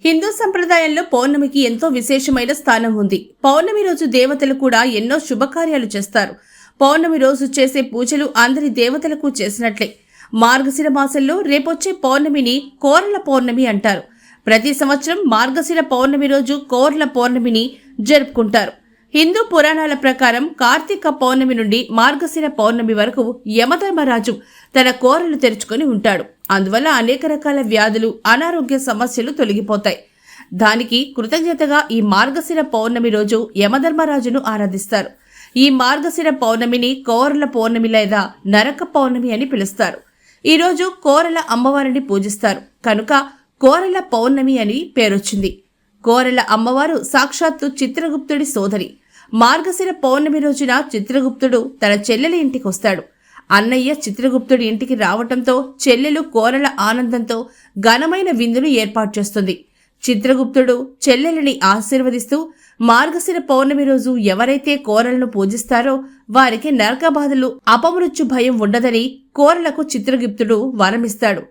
హిందూ సంప్రదాయంలో పౌర్ణమికి ఎంతో విశేషమైన స్థానం ఉంది. పౌర్ణమి రోజు దేవతలు కూడా ఎన్నో శుభకార్యాలు చేస్తారు. పౌర్ణమి రోజు చేసే పూజలు అందరి దేవతలకు చేసినట్లే. మార్గశిర మాసంలో రేపొచ్చే పౌర్ణమిని కోరల పౌర్ణమి అంటారు. ప్రతి సంవత్సరం మార్గశిర పౌర్ణమి రోజు కోరల పౌర్ణమిని జరుపుకుంటారు. హిందూ పురాణాల ప్రకారం కార్తీక పౌర్ణమి నుండి మార్గశిర పౌర్ణమి వరకు యమధర్మరాజు తన కోరలు తెరుచుకొని ఉంటాడు. అందువల్ల అనేక రకాల వ్యాధులు, అనారోగ్య సమస్యలు తొలగిపోతాయి. దానికి కృతజ్ఞతగా ఈ మార్గశిర పౌర్ణమి రోజు యమధర్మరాజును ఆరాధిస్తారు. ఈ మార్గశిర పౌర్ణమిని కోరల పౌర్ణమి లేదా నరక పౌర్ణమి అని పిలుస్తారు. ఈ రోజు కోరల అమ్మవారిని పూజిస్తారు కనుక కోరల పౌర్ణమి అని పేరొచ్చింది. కోరల అమ్మవారు సాక్షాత్తు చిత్రగుప్తుడి సోదరి. మార్గశిర పౌర్ణమి రోజున చిత్రగుప్తుడు తన చెల్లెలి ఇంటికి వస్తాడు. అన్నయ్య చిత్రగుప్తుడి ఇంటికి రావటంతో చెల్లెలు కోరల ఆనందంతో ఘనమైన విందును ఏర్పాటు చేస్తుంది. చిత్రగుప్తుడు చెల్లెలిని ఆశీర్వదిస్తూ మార్గశిర పౌర్ణమి రోజు ఎవరైతే కోరలను పూజిస్తారో వారికి నరక బాధలు, అపమృత్యు భయం ఉండదని కోరలకు చిత్రగుప్తుడు వరమిస్తాడు.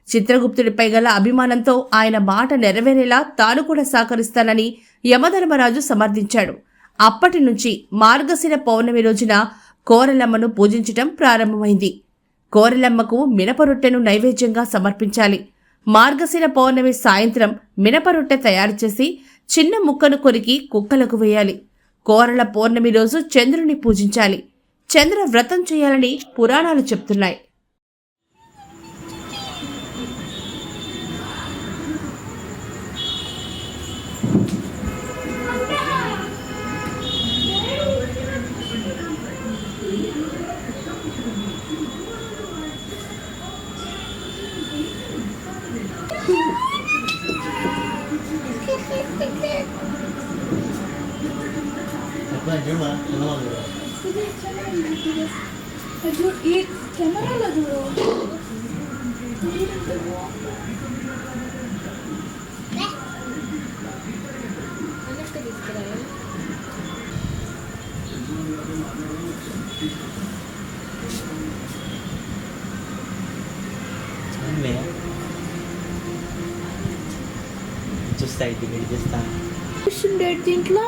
చిత్రగుప్తుడిపై గల అభిమానంతో ఆయన మాట నెరవేరేలా తాను కూడా సహకరిస్తానని యమధర్మరాజు సమర్థించాడు. అప్పటి నుంచి మార్గశిర పౌర్ణమి రోజున కోరలమ్మను పూజించటం ప్రారంభమైంది. కోరలమ్మకు మినపరొట్టెను నైవేద్యంగా సమర్పించాలి. మార్గశిర పౌర్ణమి సాయంత్రం మినపరొట్టె తయారు చేసి చిన్న ముక్కను కొరికి కుక్కలకు వేయాలి. కోరల పౌర్ణమి రోజు చంద్రుని పూజించాలి. చంద్ర వ్రతం చేయాలని పురాణాలు చెప్తున్నాయి. ఈ కెమెరాలో చూడు. చూస్తాయి దీంట్లో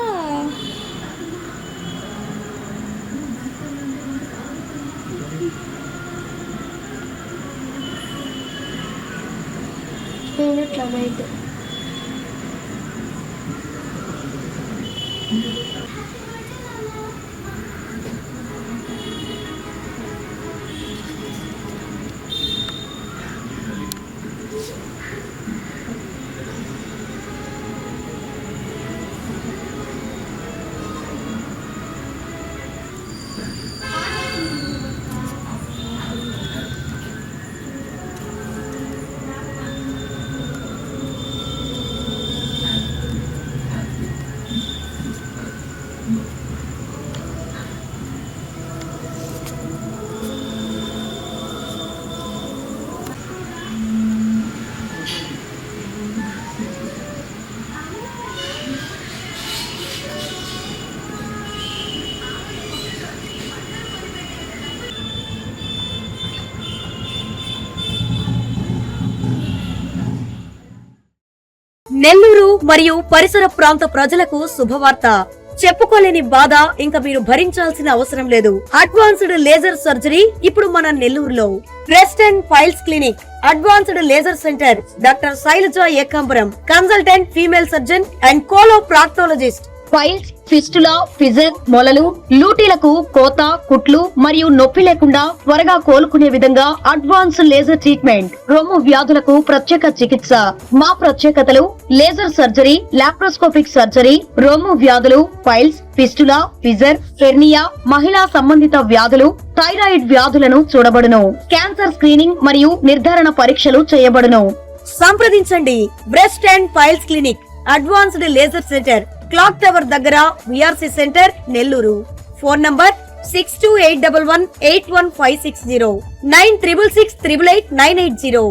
ఎట్లా నైట్ నెల్లూరు మరియు పరిసర ప్రాంత ప్రజలకు శుభవార్త. చెప్పుకోలేని బాధ ఇంకా మీరు భరించాల్సిన అవసరం లేదు. అడ్వాన్స్డ్ లేజర్ సర్జరీ ఇప్పుడు మన నెల్లూరులో. Breast and piles clinic, advanced laser centre, doctor Shailaja Ekambaram, consultant female surgeon and coloproctologist. Piles, fistula, fissure, మొలలు, లూటీలకు కోత, కుట్లు మరియు నొప్పి లేకుండా త్వరగా కోలుకునే విధంగా అడ్వాన్స్ లేజర్ ట్రీట్మెంట్. రొమ్ము వ్యాధులకు ప్రత్యేక చికిత్స. మా ప్రత్యేకతలు: లేజర్ సర్జరీ, లాప్రోస్కోపిక్ సర్జరీ, రొమ్ము వ్యాధులు, ఫైల్స్, ఫిస్టులా, ఫిజర్, హెర్నియా, మహిళా సంబంధిత వ్యాధులు, థైరాయిడ్ వ్యాధులను చూడబడును. క్యాన్సర్ స్క్రీనింగ్ మరియు నిర్ధారణ పరీక్షలు చేయబడును. సంప్రదించండి. Breast and piles clinic, advanced laser centre, clock tower దగ్గర, VRC centre, Nellore. Phone number 6281181560, 9666888980.